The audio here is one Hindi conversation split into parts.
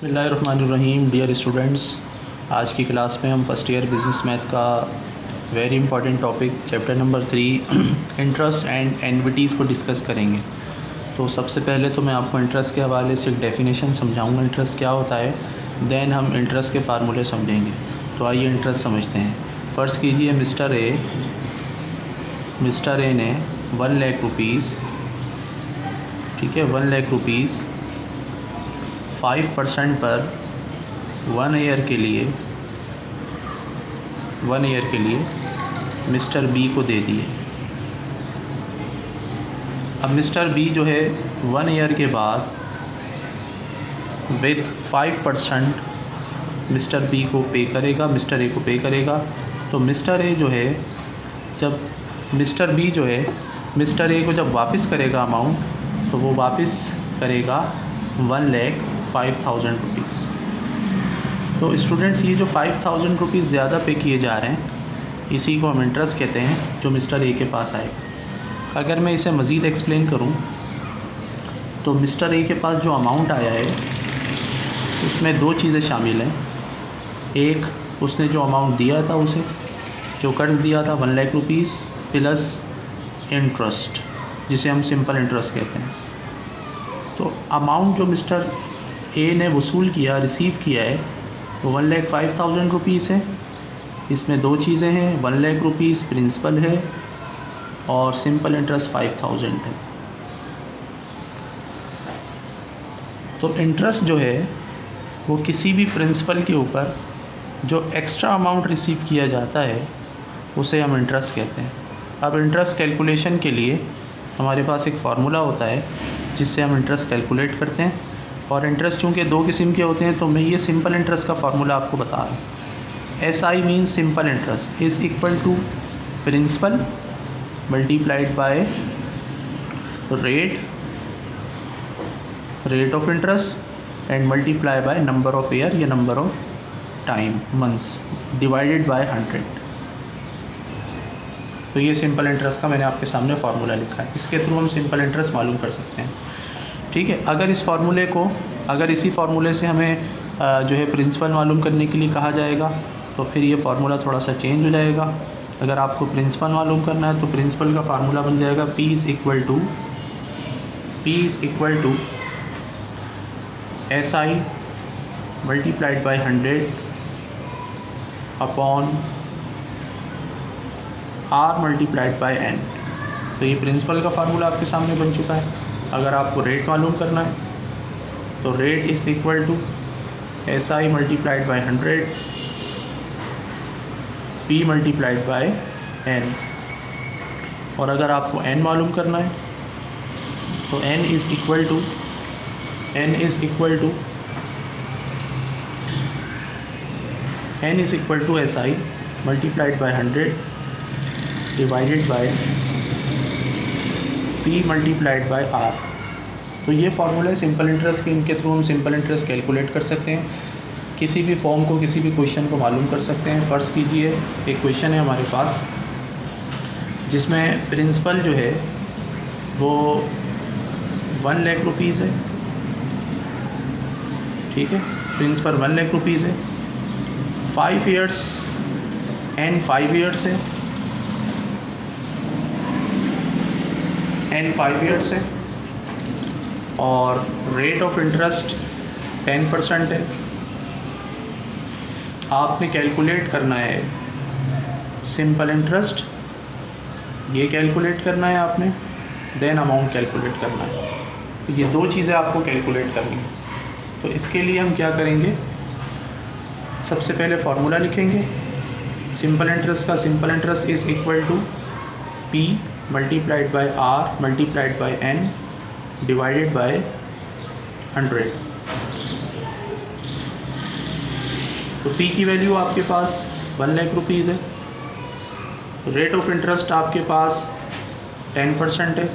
बिस्मिल्लाहिर्रहमानिर्रहीम। डियर स्टूडेंट्स, आज की क्लास में हम फर्स्ट ईयर बिज़नेस मैथ का very important topic chapter number 3 interest and annuities को डिस्कस करेंगे। तो सबसे पहले तो मैं आपको इंटरेस्ट के हवाले से एक डेफिनेशन समझाऊंगा, इंटरेस्ट क्या होता है, देन हम इंटरेस्ट के फार्मूले समझेंगे। तो आइए इंटरेस्ट समझते हैं। फ़र्ज़ कीजिए मिस्टर ए ने 1 लाख रुपीज़, ठीक है, 1 लाख रुपीज़ 5% पर 1 ईयर के लिए मिस्टर बी को दे दिए। अब मिस्टर बी जो है 1 ईयर के बाद विथ 5% मिस्टर बी को पे करेगा, मिस्टर ए को पे करेगा। तो मिस्टर ए जो है, जब मिस्टर बी जो है मिस्टर ए को जब वापस करेगा अमाउंट, तो वो वापस करेगा 1,05,000 रुपीज़। तो स्टूडेंट्स, ये जो 5,000 रुपीज़ ज़्यादा पे किए जा रहे हैं, इसी को हम इंटरेस्ट कहते हैं, जो मिस्टर ए के पास आएगा। अगर मैं इसे मज़ीद एक्सप्लेन करूं, तो मिस्टर ए के पास जो अमाउंट आया है उसमें 2 चीज़ें शामिल हैं। एक, उसने जो अमाउंट दिया था, उसे जो कर्ज़ दिया था 1 लाख रुपीज़ प्लस इंटरेस्ट, जिसे हम सिंपल इंटरेस्ट कहते हैं। तो अमाउंट जो मिस्टर ए ने वसूल किया, रिसीव किया है, वो 1,05,000 रुपीज़ है। इसमें 2 चीज़ें हैं, 1 लाख रुपीज़ प्रिंसिपल है और सिंपल इंटरेस्ट 5,000 है। तो इंटरेस्ट जो है वो किसी भी प्रिंसिपल के ऊपर जो एक्स्ट्रा अमाउंट रिसीव किया जाता है उसे हम इंटरेस्ट कहते हैं। अब इंटरेस्ट कैलकुलेशन के लिए हमारे पास एक फार्मूला होता है जिससे हम इंटरेस्ट कैलकुलेट करते हैं। और इंटरेस्ट चूँकि 2 किस्म के होते हैं, तो मैं ये सिंपल इंटरेस्ट का फार्मूला आपको बता रहा हूँ। SI means simple interest is equal to principal multiplied by rate of interest and multiply by number of year या number of time months divided by 100। तो ये सिंपल इंटरेस्ट का मैंने आपके सामने फार्मूला लिखा है। इसके थ्रू हम सिंपल इंटरेस्ट मालूम कर सकते हैं, ठीक है। अगर इसी फार्मूले से हमें जो है प्रिंसिपल मालूम करने के लिए कहा जाएगा, तो फिर ये फार्मूला थोड़ा सा चेंज हो जाएगा। अगर आपको प्रिंसिपल मालूम करना है, तो प्रिंसिपल का फार्मूला बन जाएगा P is equal to SI multiplied by 100 upon R multiplied by N। तो ये प्रिंसिपल का फार्मूला आपके सामने बन चुका है। अगर आपको रेट मालूम करना है, तो rate is equal to SI multiplied by 100 P multiplied by N। और अगर आपको N मालूम करना है, तो N is equal to SI multiplied by 100 divided by P multiplied by R। तो ये फार्मूला सिंपल इंटरेस्ट के, इनके थ्रू हम सिंपल इंटरेस्ट कैलकुलेट कर सकते हैं। किसी भी फॉर्म को, किसी भी क्वेश्चन को मालूम कर सकते हैं। फ़र्ज़ कीजिए एक क्वेश्चन है हमारे पास जिसमें प्रिंसिपल जो है वो 1 लाख रुपीज़ है, ठीक है। प्रिंसिपल 1 लाख रुपीज़ है, 5 ईयर्स एंड 5 ईयर्स है, और रेट ऑफ इंटरेस्ट 10% है। आपने कैलकुलेट करना है सिंपल इंटरेस्ट, ये कैलकुलेट करना है आपने, देन अमाउंट कैलकुलेट करना है। तो ये 2 चीज़ें आपको कैलकुलेट करनी है। तो इसके लिए हम क्या करेंगे, सबसे पहले फार्मूला लिखेंगे सिंपल इंटरेस्ट का। Simple interest is equal to P multiplied by R multiplied by N divided by 100। तो P की वैल्यू आपके पास 1 लाख रुपीज़ है, रेट ऑफ इंटरेस्ट आपके पास 10% है,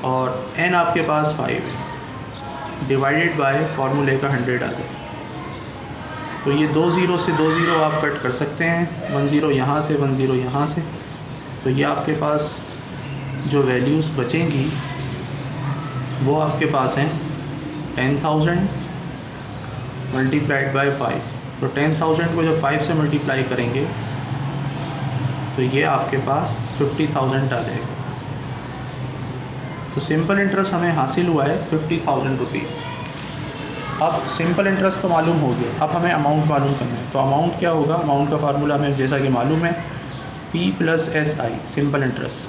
और N आपके पास 5 है, डिवाइडेड बाय फार्मूले का 100 आ गया। तो ये 2 ज़ीरो से 2 ज़ीरो आप कट कर सकते हैं, 1 ज़ीरो यहाँ से, 1 ज़ीरो यहाँ से। तो ये आपके पास जो वैल्यूज़ बचेंगी वो आपके पास हैं 10,000, मल्टीप्लाइड बाय 5, तो 10,000 को जब 5 से मल्टीप्लाई करेंगे तो ये आपके पास 50,000 आ जाएगा। तो सिंपल इंटरेस्ट हमें हासिल हुआ है 50,000 रुपीज़। अब सिंपल इंटरेस्ट तो मालूम हो गया, अब हमें अमाउंट मालूम करना है। तो अमाउंट क्या होगा, अमाउंट का फार्मूला हमें जैसा कि मालूम है P + SI, सिंपल इंटरेस्ट।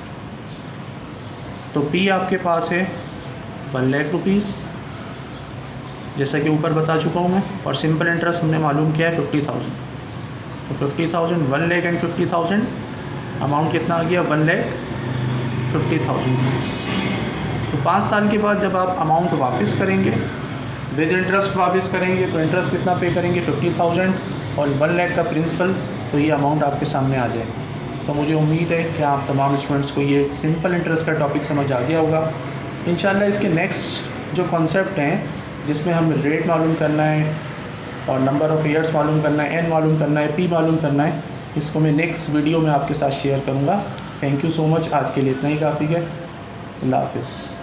तो P आपके पास है 1 लाख रुपीज़, जैसा कि ऊपर बता चुका हूँ मैं, और सिंपल इंटरेस्ट हमने मालूम किया है 50,000। तो 50,000, 1 लाख एंड 50,000, अमाउंट कितना आ गया 1,50,000 रुपीज़। तो 5 साल के बाद जब आप अमाउंट वापस करेंगे विद इंटरेस्ट वापस करेंगे तो इंटरेस्ट कितना पे करेंगे 50,000 और 1 लाख का प्रिंसिपल, तो ये अमाउंट आपके सामने आ जाएगा। तो मुझे उम्मीद है कि आप तमाम स्टूडेंट्स को ये सिंपल इंटरेस्ट का टॉपिक समझ आ गया होगा। इंशाल्लाह इसके नेक्स्ट जो कॉन्सेप्ट हैं जिसमें हम रेट मालूम करना है और नंबर ऑफ़ ईयर्स मालूम करना है, एन मालूम करना है, पी मालूम करना है, इसको मैं नेक्स्ट वीडियो में आपके साथ शेयर करूँगा। थैंक यू सो मच, आज के लिए इतना ही काफ़ी है। अल्लाह हाफ़िज़।